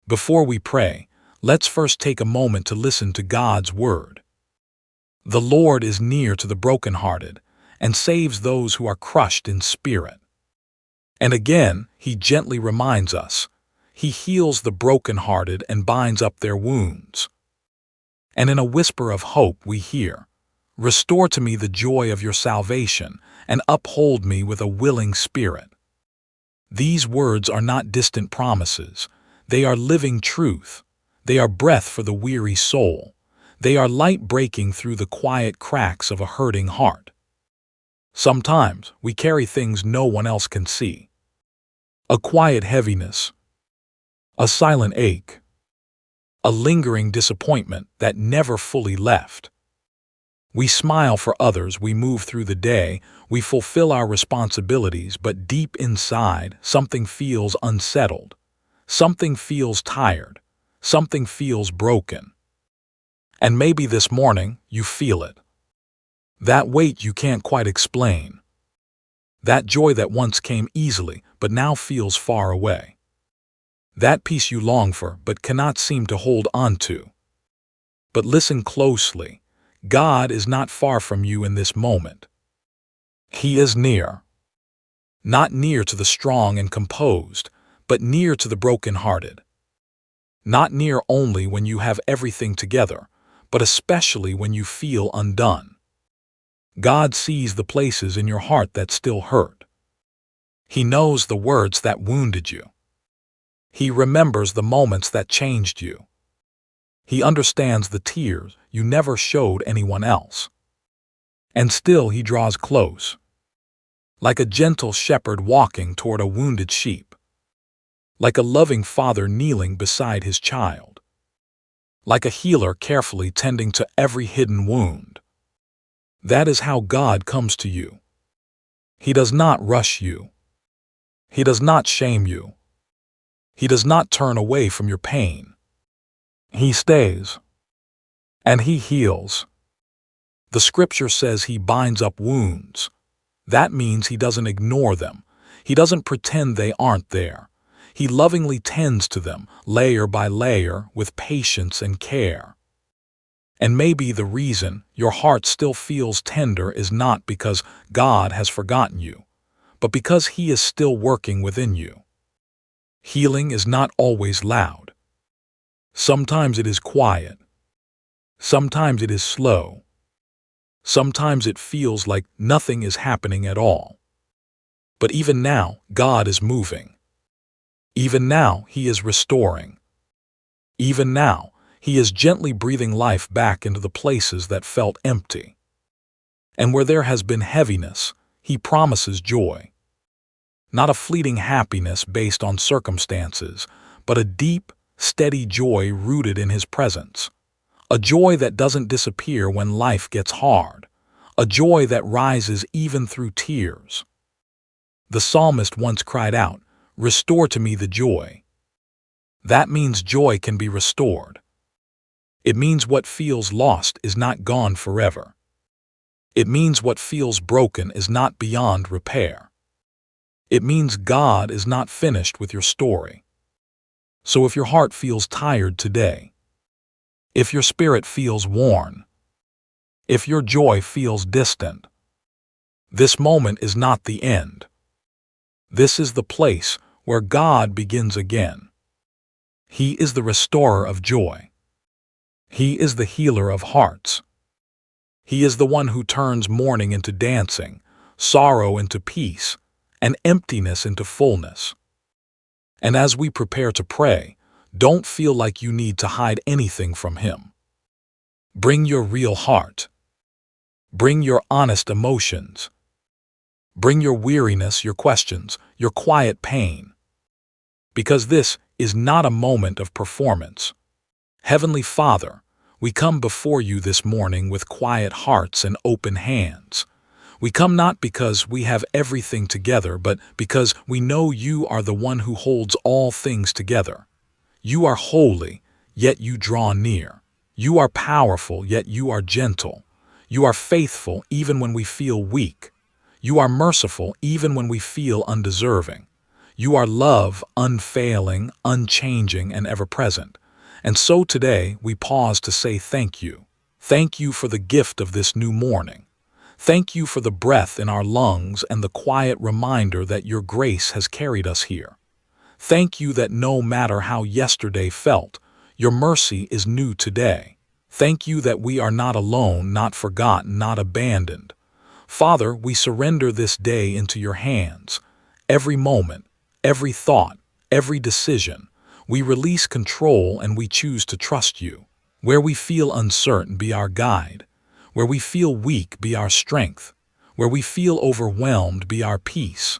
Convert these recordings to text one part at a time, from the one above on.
Before we pray, let's first take a moment to listen to God's word. The Lord is near to the brokenhearted and saves those who are crushed in spirit. And again, he gently reminds us, he heals the brokenhearted and binds up their wounds. And in a whisper of hope we hear, "Restore to me the joy of your salvation, and uphold me with a willing spirit." These words are not distant promises. They are living truth. They are breath for the weary soul. They are light breaking through the quiet cracks of a hurting heart. Sometimes we carry things no one else can see. A quiet heaviness, a silent ache, a lingering disappointment that never fully left. We smile for others, we move through the day, we fulfill our responsibilities, but deep inside, something feels unsettled. Something feels tired. Something feels broken. And maybe this morning, you feel it. That weight you can't quite explain. That joy that once came easily, but now feels far away. That peace you long for, but cannot seem to hold on to. But listen closely. God is not far from you in this moment. He is near. Not near to the strong and composed, but near to the brokenhearted. Not near only when you have everything together, but especially when you feel undone. God sees the places in your heart that still hurt. He knows the words that wounded you. He remembers the moments that changed you. He understands the tears you never showed anyone else. And still he draws close, like a gentle shepherd walking toward a wounded sheep, like a loving father kneeling beside his child, like a healer carefully tending to every hidden wound. That is how God comes to you. He does not rush you. He does not shame you. He does not turn away from your pain. He stays, and he heals. The scripture says he binds up wounds. That means he doesn't ignore them. He doesn't pretend they aren't there. He lovingly tends to them, layer by layer, with patience and care. And maybe the reason your heart still feels tender is not because God has forgotten you, but because he is still working within you. Healing is not always loud. Sometimes it is quiet. Sometimes it is slow. Sometimes it feels like nothing is happening at all. But even now, God is moving. Even now, he is restoring. Even now, he is gently breathing life back into the places that felt empty. And where there has been heaviness, he promises joy. Not a fleeting happiness based on circumstances, but a deep, steady joy rooted in his presence. A joy that doesn't disappear when life gets hard. A joy that rises even through tears. The psalmist once cried out, "Restore to me the joy." That means joy can be restored. It means what feels lost is not gone forever. It means what feels broken is not beyond repair. It means God is not finished with your story. So if your heart feels tired today, if your spirit feels worn, if your joy feels distant, this moment is not the end. This is the place where God begins again. He is the restorer of joy. He is the healer of hearts. He is the one who turns mourning into dancing, sorrow into peace, and emptiness into fullness. And as we prepare to pray, don't feel like you need to hide anything from him. Bring your real heart. Bring your honest emotions. Bring your weariness, your questions, your quiet pain. Because this is not a moment of performance. Heavenly Father, we come before you this morning with quiet hearts and open hands. We come not because we have everything together, but because we know you are the one who holds all things together. You are holy, yet you draw near. You are powerful, yet you are gentle. You are faithful even when we feel weak. You are merciful even when we feel undeserving. You are love, unfailing, unchanging, and ever-present. And so today we pause to say thank you. Thank you for the gift of this new morning. Thank you for the breath in our lungs and the quiet reminder that your grace has carried us here. Thank you that no matter how yesterday felt, your mercy is new today. Thank you that we are not alone, not forgotten, not abandoned. Father, we surrender this day into your hands. Every moment, every thought, every decision, we release control and we choose to trust you. Where we feel uncertain, be our guide. Where we feel weak, be our strength. Where we feel overwhelmed, be our peace.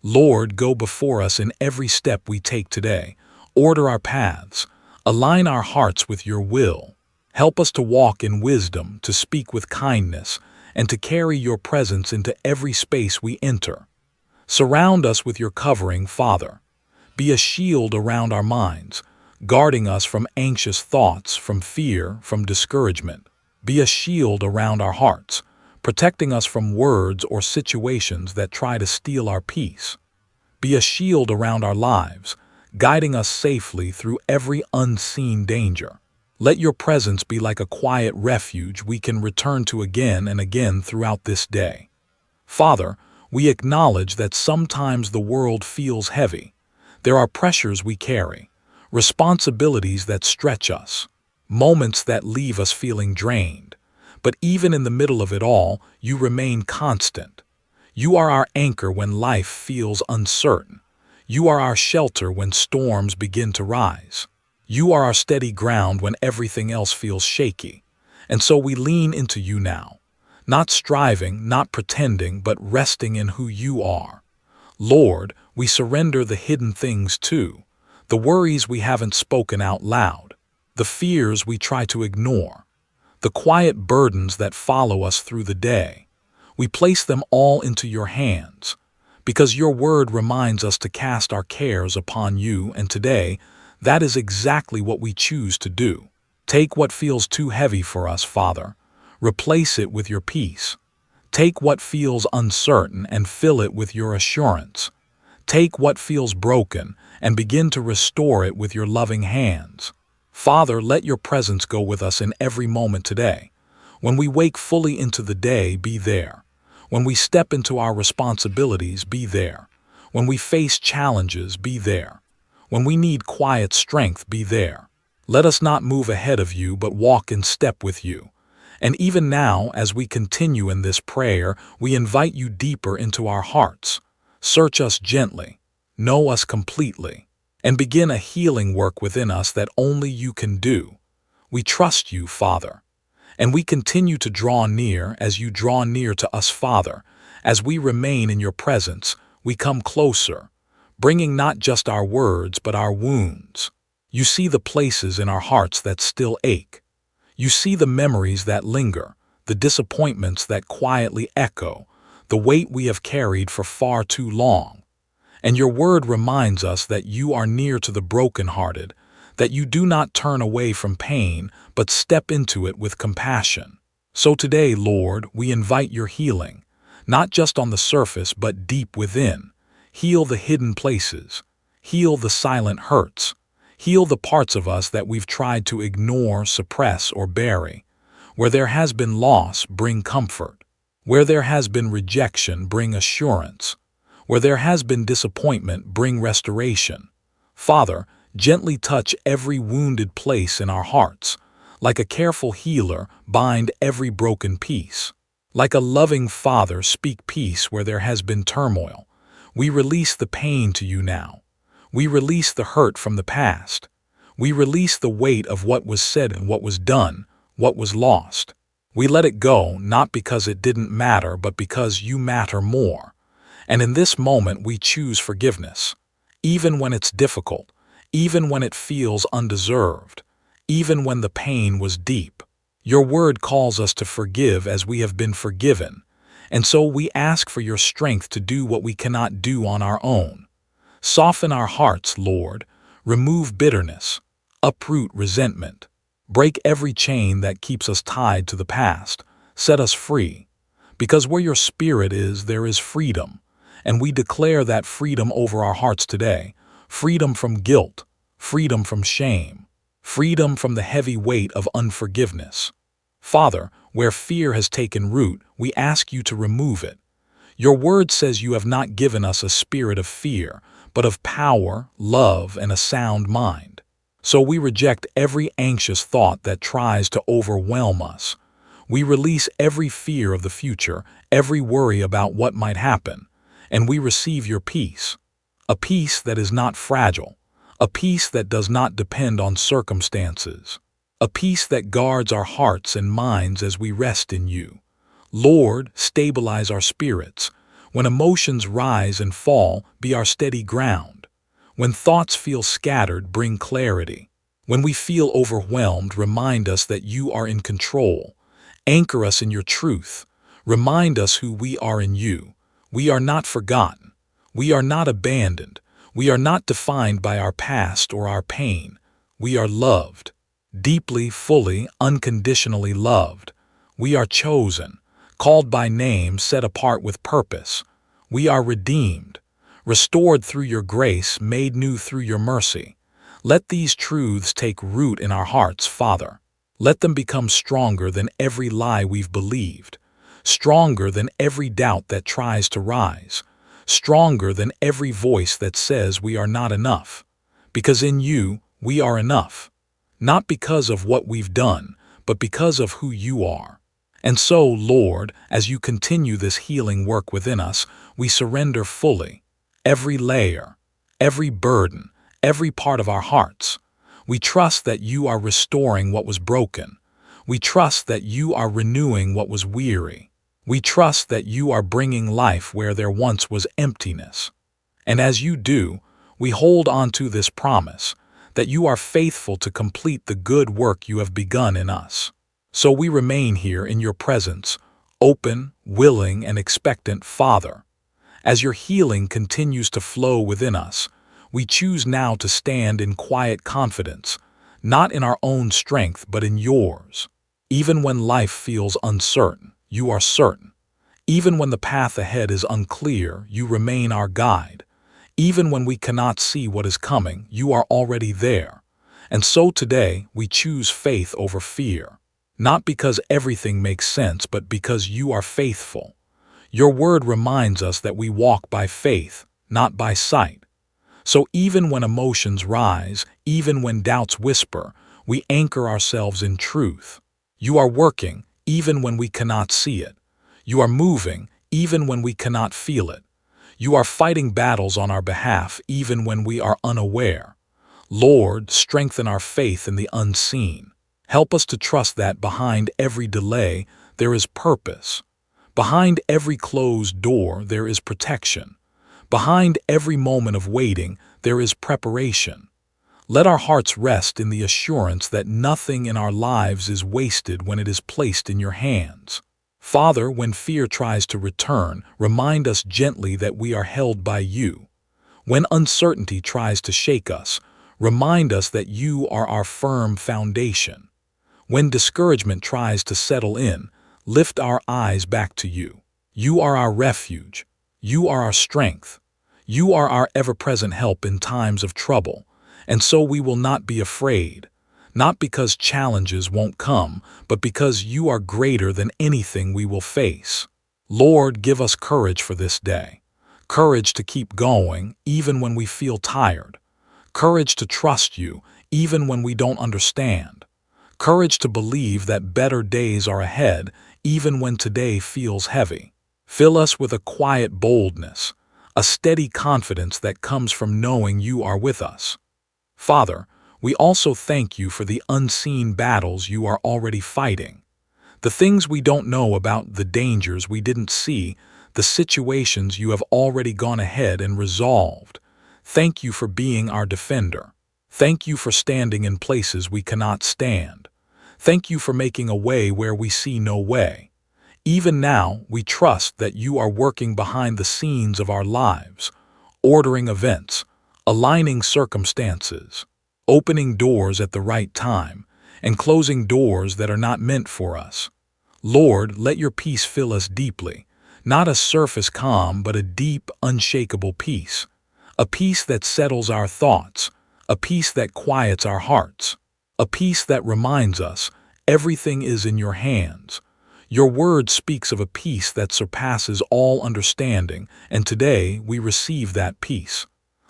Lord, go before us in every step we take today. Order our paths. Align our hearts with your will. Help us to walk in wisdom, to speak with kindness, and to carry your presence into every space we enter. Surround us with your covering, Father. Be a shield around our minds, guarding us from anxious thoughts, from fear, from discouragement. Be a shield around our hearts, protecting us from words or situations that try to steal our peace. Be a shield around our lives, guiding us safely through every unseen danger. Let your presence be like a quiet refuge we can return to again and again throughout this day. Father, we acknowledge that sometimes the world feels heavy. There are pressures we carry, responsibilities that stretch us, moments that leave us feeling drained. But even in the middle of it all, you remain constant. You are our anchor when life feels uncertain. You are our shelter when storms begin to rise. You are our steady ground when everything else feels shaky. And so we lean into you now, not striving, not pretending, but resting in who you are. Lord, we surrender the hidden things too, the worries we haven't spoken out loud, the fears we try to ignore, the quiet burdens that follow us through the day. We place them all into your hands, because your word reminds us to cast our cares upon you, and today, that is exactly what we choose to do. Take what feels too heavy for us, Father. Replace it with your peace. Take what feels uncertain and fill it with your assurance. Take what feels broken and begin to restore it with your loving hands. Father, let your presence go with us in every moment today. When we wake fully into the day, be there. When we step into our responsibilities, be there. When we face challenges, be there. When we need quiet strength, be there. Let us not move ahead of you, but walk in step with you. And even now, as we continue in this prayer, we invite you deeper into our hearts. Search us gently, know us completely, and begin a healing work within us that only you can do. We trust you, Father, and we continue to draw near as you draw near to us, Father. As we remain in your presence, we come closer, bringing not just our words but our wounds. You see the places in our hearts that still ache. You see the memories that linger, the disappointments that quietly echo, the weight we have carried for far too long. And your word reminds us that you are near to the brokenhearted, that you do not turn away from pain, but step into it with compassion. So today, Lord, we invite your healing, not just on the surface but deep within. Heal the hidden places. Heal the silent hurts. Heal the parts of us that we've tried to ignore, suppress, or bury. Where there has been loss, bring comfort. Where there has been rejection, bring assurance. Where there has been disappointment, bring restoration. Father, gently touch every wounded place in our hearts. Like a careful healer, bind every broken piece. Like a loving Father, speak peace where there has been turmoil. We release the pain to you now. We release the hurt from the past. We release the weight of what was said and what was done, what was lost. We let it go, not because it didn't matter, but because you matter more. And in this moment, we choose forgiveness. Even when it's difficult, even when it feels undeserved, even when the pain was deep. Your word calls us to forgive as we have been forgiven. And so we ask for your strength to do what we cannot do on our own. Soften our hearts, Lord. Remove bitterness. Uproot resentment. Break every chain that keeps us tied to the past. Set us free. Because where your spirit is, there is freedom. And we declare that freedom over our hearts today. Freedom from guilt, freedom from shame, freedom from the heavy weight of unforgiveness. Father, where fear has taken root, we ask you to remove it. Your word says you have not given us a spirit of fear, but of power, love, and a sound mind. So we reject every anxious thought that tries to overwhelm us. We release every fear of the future, every worry about what might happen, and we receive your peace, a peace that is not fragile, a peace that does not depend on circumstances, a peace that guards our hearts and minds as we rest in you. Lord, stabilize our spirits. When emotions rise and fall, be our steady ground. When thoughts feel scattered, bring clarity. When we feel overwhelmed, remind us that you are in control. Anchor us in your truth. Remind us who we are in you. We are not forgotten. We are not abandoned. We are not defined by our past or our pain. We are loved. Deeply, fully, unconditionally loved. We are chosen, called by name, set apart with purpose. We are redeemed, restored through your grace, made new through your mercy. Let these truths take root in our hearts, Father. Let them become stronger than every lie we've believed, stronger than every doubt that tries to rise, stronger than every voice that says we are not enough. Because in you, we are enough, not because of what we've done, but because of who you are. And so, Lord, as you continue this healing work within us, we surrender fully, every layer, every burden, every part of our hearts. We trust that you are restoring what was broken. We trust that you are renewing what was weary. We trust that you are bringing life where there once was emptiness. And as you do, we hold on to this promise, that you are faithful to complete the good work you have begun in us. So we remain here in your presence, open, willing, and expectant, Father. As your healing continues to flow within us, we choose now to stand in quiet confidence, not in our own strength, but in yours. Even when life feels uncertain, you are certain. Even when the path ahead is unclear, you remain our guide. Even when we cannot see what is coming, you are already there. And so today, we choose faith over fear. Not because everything makes sense, but because you are faithful. Your word reminds us that we walk by faith, not by sight. So even when emotions rise, even when doubts whisper, we anchor ourselves in truth. You are working, even when we cannot see it. You are moving, even when we cannot feel it. You are fighting battles on our behalf, even when we are unaware. Lord, strengthen our faith in the unseen. Help us to trust that behind every delay, there is purpose. Behind every closed door, there is protection. Behind every moment of waiting, there is preparation. Let our hearts rest in the assurance that nothing in our lives is wasted when it is placed in your hands. Father, when fear tries to return, remind us gently that we are held by you. When uncertainty tries to shake us, remind us that you are our firm foundation. When discouragement tries to settle in, lift our eyes back to you. You are our refuge. You are our strength. You are our ever-present help in times of trouble. And so we will not be afraid, not because challenges won't come, but because you are greater than anything we will face. Lord, give us courage for this day. Courage to keep going, even when we feel tired. Courage to trust you, even when we don't understand. Courage to believe that better days are ahead, even when today feels heavy. Fill us with a quiet boldness, a steady confidence that comes from knowing you are with us. Father, we also thank you for the unseen battles you are already fighting. The things we don't know about, the dangers we didn't see, the situations you have already gone ahead and resolved. Thank you for being our defender. Thank you for standing in places we cannot stand. Thank you for making a way where we see no way. Even now, we trust that you are working behind the scenes of our lives, ordering events, aligning circumstances, opening doors at the right time, and closing doors that are not meant for us. Lord, let your peace fill us deeply, Not a surface calm, but a deep, unshakable peace. A peace that settles our thoughts, a peace that quiets our hearts, a peace that reminds us, everything is in your hands. Your word speaks of a peace that surpasses all understanding, and today we receive that peace.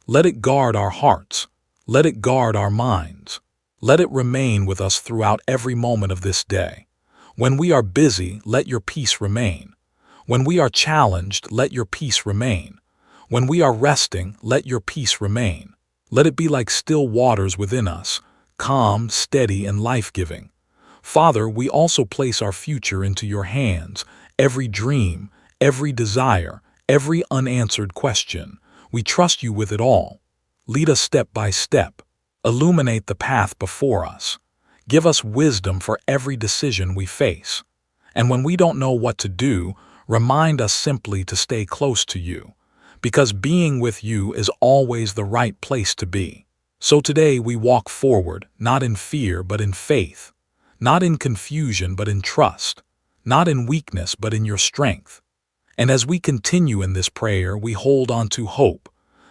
Let it guard our hearts. Let it guard our minds. Let it remain with us throughout every moment of this day. When we are busy, let your peace remain. When we are challenged, let your peace remain. When we are resting, let your peace remain. Let it be like still waters within us, calm, steady, and life-giving. Father, we also place our future into your hands, every dream, every desire, every unanswered question. We trust you with it all. Lead us step by step. Illuminate the path before us. Give us wisdom for every decision we face. And when we don't know what to do, remind us simply to stay close to you, because being with you is always the right place to be. So today we walk forward, not in fear but in faith, not in confusion but in trust, not in weakness but in your strength. And as we continue in this prayer, we hold on to hope,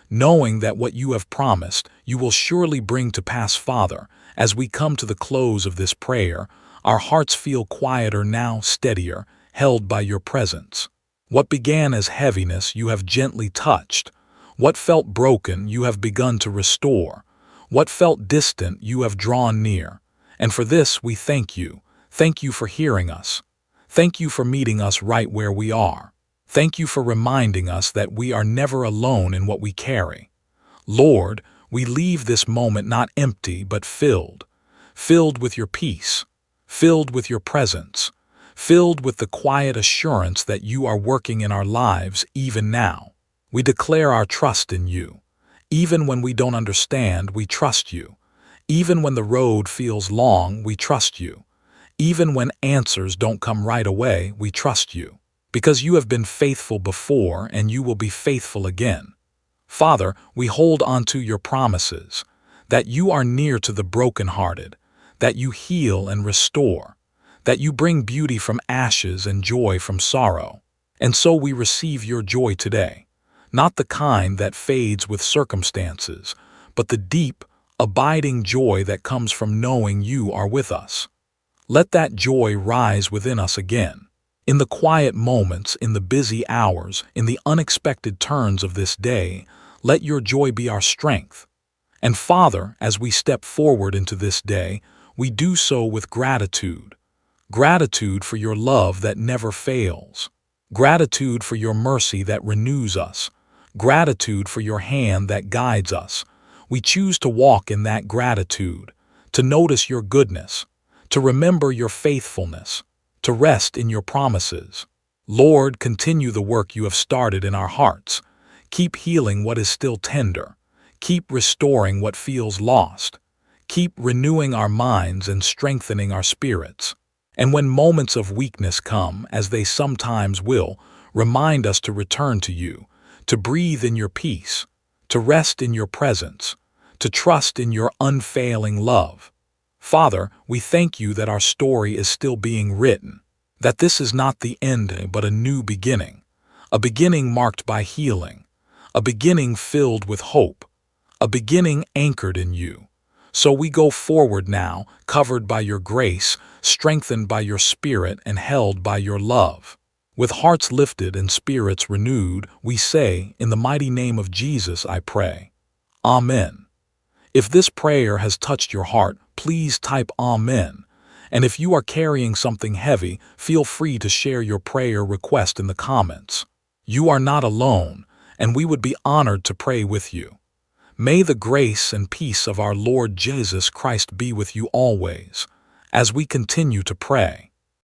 knowing that what you have promised, you will surely bring to pass. Father, as we come to the close of this prayer, our hearts feel quieter now, steadier, held by your presence. What began as heaviness you have gently touched. What felt broken you have begun to restore. What felt distant you have drawn near. And for this we thank you. Thank you for hearing us. Thank you for meeting us right where we are. Thank you for reminding us that we are never alone in what we carry. Lord, we leave this moment not empty but filled. Filled with your peace. Filled with your presence. Filled with the quiet assurance that you are working in our lives even now. We declare our trust in you. Even when we don't understand, we trust you. Even when the road feels long, we trust you. Even when answers don't come right away, we trust you. Because you have been faithful before and you will be faithful again. Father, we hold on to your promises, that you are near to the brokenhearted, that you heal and restore, that you bring beauty from ashes and joy from sorrow. And so we receive your joy today, not the kind that fades with circumstances, but the deep, abiding joy that comes from knowing you are with us. Let that joy rise within us again. In the quiet moments, in the busy hours, in the unexpected turns of this day, let your joy be our strength. And Father, as we step forward into this day, we do so with gratitude. Gratitude for your love that never fails. Gratitude for your mercy that renews us. Gratitude for your hand that guides us. We choose to walk in that gratitude, to notice your goodness, to remember your faithfulness, to rest in your promises. Lord, continue the work you have started in our hearts. Keep healing what is still tender. Keep restoring what feels lost. Keep renewing our minds and strengthening our spirits. And when moments of weakness come, as they sometimes will, remind us to return to you, to breathe in your peace, to rest in your presence, to trust in your unfailing love. Father, we thank you that our story is still being written, that this is not the end but a new beginning, a beginning marked by healing, a beginning filled with hope, a beginning anchored in you. So we go forward now, covered by your grace, strengthened by your spirit, and held by your love. With hearts lifted and spirits renewed, we say, in the mighty name of Jesus I pray. Amen. If this prayer has touched your heart, please type Amen. And if you are carrying something heavy, feel free to share your prayer request in the comments. You are not alone, and we would be honored to pray with you. May the grace and peace of our Lord Jesus Christ be with you always, as we continue to pray.